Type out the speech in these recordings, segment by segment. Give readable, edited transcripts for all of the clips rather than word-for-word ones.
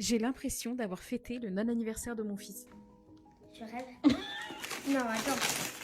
J'ai l'impression d'avoir fêté le non-anniversaire de mon fils. Tu rêves? Non, attends.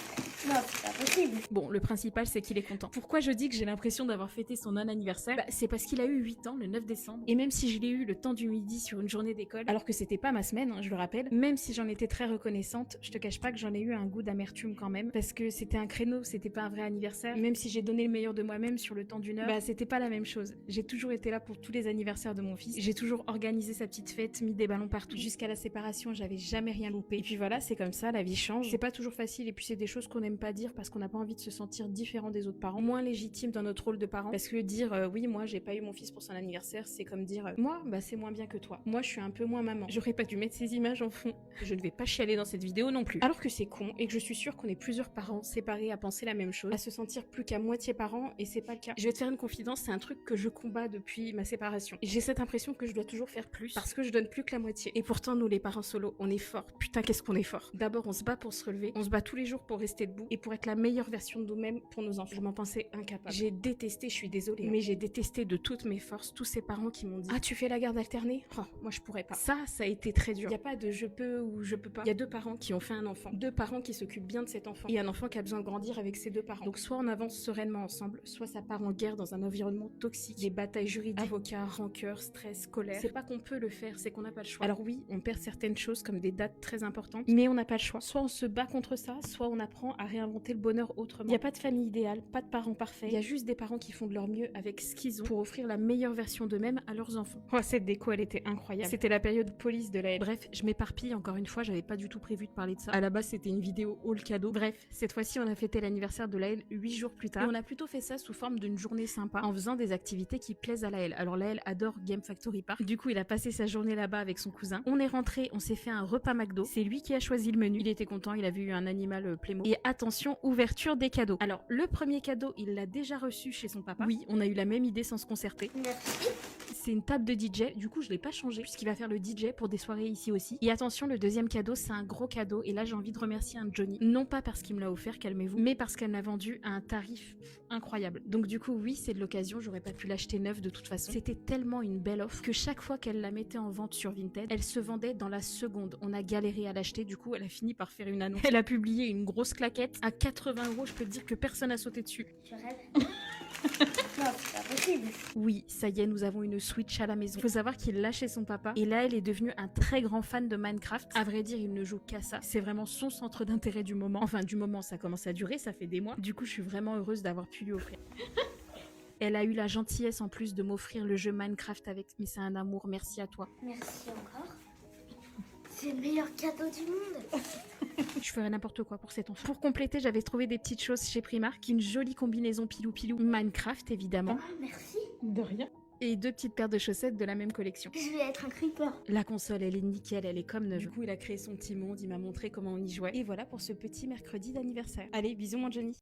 Non, c'est pas possible. Bon, le principal, c'est qu'il est content. Pourquoi je dis que j'ai l'impression d'avoir fêté son non-anniversaire? C'est parce qu'il a eu 8 ans le 9 décembre. Et même si je l'ai eu le temps du midi sur une journée d'école, alors que c'était pas ma semaine, je le rappelle, même si j'en étais très reconnaissante, je te cache pas que j'en ai eu un goût d'amertume quand même, parce que c'était un créneau, c'était pas un vrai anniversaire. Même si j'ai donné le meilleur de moi-même sur le temps d'une heure, c'était pas la même chose. J'ai toujours été là pour tous les anniversaires de mon fils. J'ai toujours organisé sa petite fête, mis des ballons partout. Jusqu'à la séparation, j'avais jamais rien loupé. Et puis voilà, c'est comme ça, la vie change. C'est pas toujours facile, et puis c'est des choses qu'on n'aime pas dire parce qu'on n'a pas envie de se sentir différent des autres parents, moins légitime dans notre rôle de parent, parce que dire oui, moi j'ai pas eu mon fils pour son anniversaire, c'est comme dire moi c'est moins bien que toi, moi je suis un peu moins maman. J'aurais pas dû mettre ces images en fond. Je ne vais pas chialer dans cette vidéo non plus. Alors que c'est con et que je suis sûre qu'on est plusieurs parents séparés à penser la même chose, à se sentir plus qu'à moitié parents, et c'est pas le cas. Je vais te faire une confidence, c'est un truc que je combats depuis ma séparation. J'ai cette impression que je dois toujours faire plus parce que je donne plus que la moitié. Et pourtant nous les parents solo, on est forts. Putain, qu'est-ce qu'on est fort. D'abord on se bat pour se relever, on se bat tous les jours pour rester debout et pour être la meilleure version de nous-mêmes pour nos enfants. Je m'en pensais incapable. J'ai détesté, je suis désolée, mais j'ai détesté de toutes mes forces tous ces parents qui m'ont dit ah, tu fais la garde alternée? Oh, moi je pourrais pas. Ça a été très dur. Il y a pas de je peux ou je peux pas. Il y a 2 parents qui ont fait un enfant, 2 parents qui s'occupent bien de cet enfant et un enfant qui a besoin de grandir avec ses 2 parents. Donc soit on avance sereinement ensemble, soit ça part en guerre dans un environnement toxique, des batailles juridiques, avocats, rancœur, stress, colère. C'est pas qu'on peut le faire, c'est qu'on n'a pas le choix. Alors oui, on perd certaines choses comme des dates très importantes, mais on n'a pas le choix. Soit on se bat contre ça, soit on apprend à réinventer le bonheur autrement. Il y a pas de famille idéale, pas de parents parfaits. Il y a juste des parents qui font de leur mieux avec ce qu'ils ont pour offrir la meilleure version d'eux-mêmes à leurs enfants. Oh, cette déco, elle était incroyable. C'était la période police de la L. Bref, je m'éparpille encore une fois, j'avais pas du tout prévu de parler de ça. À la base, c'était une vidéo haul cadeau. Bref, cette fois-ci, on a fêté l'anniversaire de la L 8 jours plus tard. Et on a plutôt fait ça sous forme d'une journée sympa, en faisant des activités qui plaisent à la L. Alors la L adore Game Factory Park. Du coup, il a passé sa journée là-bas avec son cousin. On est rentré, on s'est fait un repas McDo. C'est lui qui a choisi le menu. Il était content, il avait eu un animal Playmo. Et attention, ouverture des cadeaux. Alors, le premier cadeau, il l'a déjà reçu chez son papa. Oui, on a eu la même idée sans se concerter. Merci. C'est une table de DJ, du coup je l'ai pas changé puisqu'il va faire le DJ pour des soirées ici aussi. Et attention, le deuxième cadeau, c'est un gros cadeau, et là j'ai envie de remercier un Johnny. Non pas parce qu'il me l'a offert, calmez-vous, mais parce qu'elle me l'a vendu à un tarif incroyable. Donc du coup oui, c'est de l'occasion, j'aurais pas pu l'acheter neuf de toute façon. C'était tellement une belle offre que chaque fois qu'elle la mettait en vente sur Vinted, elle se vendait dans la seconde. On a galéré à l'acheter, du coup elle a fini par faire une annonce. Elle a publié une grosse claquette à 80 €, je peux te dire que personne n'a sauté dessus. Tu rêves? Non, c'est pas possible. Oui, ça y est, nous avons une Switch à la maison. Faut savoir qu'il l'a chez son papa, et là, elle est devenue un très grand fan de Minecraft. À vrai dire, il ne joue qu'à ça. C'est vraiment son centre d'intérêt du moment. Enfin, du moment, ça commence à durer, ça fait des mois. Du coup, je suis vraiment heureuse d'avoir pu lui offrir. Elle a eu la gentillesse en plus de m'offrir le jeu Minecraft avec. Mais c'est un amour, merci à toi. Merci encore. C'est le meilleur cadeau du monde. Je ferais n'importe quoi pour cet enfant. Pour compléter, j'avais trouvé des petites choses chez Primark. Une jolie combinaison pilou-pilou. Minecraft, évidemment. Ah, merci. De rien. Et 2 petites paires de chaussettes de la même collection. Je vais être un creeper. La console, elle est nickel, elle est comme neuve. Du coup, il a créé son petit monde, il m'a montré comment on y jouait. Et voilà pour ce petit mercredi d'anniversaire. Allez, bisous mon Johnny.